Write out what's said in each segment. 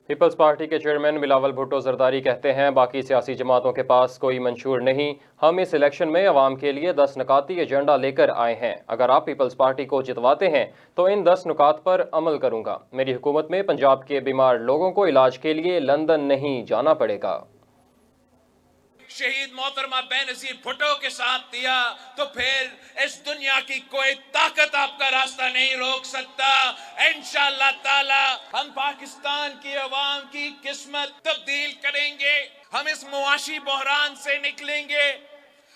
Peoples party کے chairman Bilawal Bhutto Zardari کہتے ہیں باقی سیاسی جماعتوں کے پاس کوئی منشور نہیں، ہم اس الیکشن میں عوام کے لیے 10 نکاتی ایجنڈا لے کر آئے ہیں، اگر آپ پیپلز پارٹی کو جتواتے ہیں تو ان 10 نکات پر عمل کروں گا، میری حکومت میں پنجاب کے بیمار لوگوں کو علاج کے لیے لندن نہیں جانا پڑے گا۔ شہید محترمہ بے نظیر بھٹو کے ساتھ دیا تو پھر اس دنیا کی کوئی طاقت آپ کا راستہ نہیں روک سکتا۔ انشاءاللہ تعالی ہم پاکستان کی عوام کی قسمت تبدیل کریں گے، ہم اس معاشی بحران سے نکلیں گے،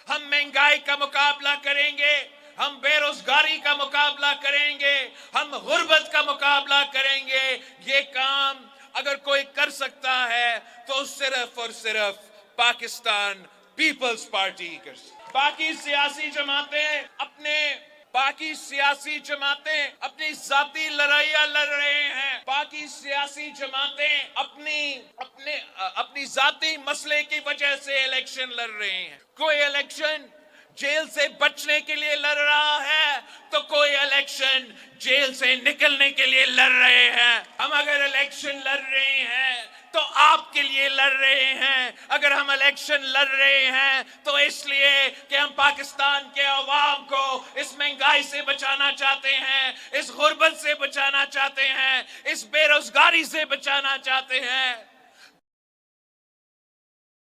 ہم مہنگائی کا مقابلہ کریں گے، ہم بے روزگاری کا مقابلہ کریں گے، ہم غربت کا مقابلہ کریں گے۔ یہ کام اگر کوئی کر سکتا ہے تو صرف اور صرف پاکستان پیپلز پارٹی کر سکتی۔ باقی سیاسی جماعتیں اپنی ذاتی لڑائیاں لڑ رہے ہیں، باقی سیاسی جماعتیں اپنی ذاتی مسئلے کی وجہ سے الیکشن لڑ رہے ہیں۔ کوئی الیکشن جیل سے بچنے کے لیے لڑ رہا ہے تو کوئی الیکشن جیل سے نکلنے کے لیے لڑ رہے ہیں۔ ہم اگر الیکشن لڑ رہے ہیں تو آپ کے لیے لڑ رہے ہیں، اگر ہم الیکشن لڑ رہے ہیں تو اس لیے کہ ہم پاکستان کے عوام کو اس مہنگائی سے بچانا چاہتے ہیں، اس غربت سے بچانا چاہتے ہیں، اس بے روزگاری سے بچانا چاہتے ہیں۔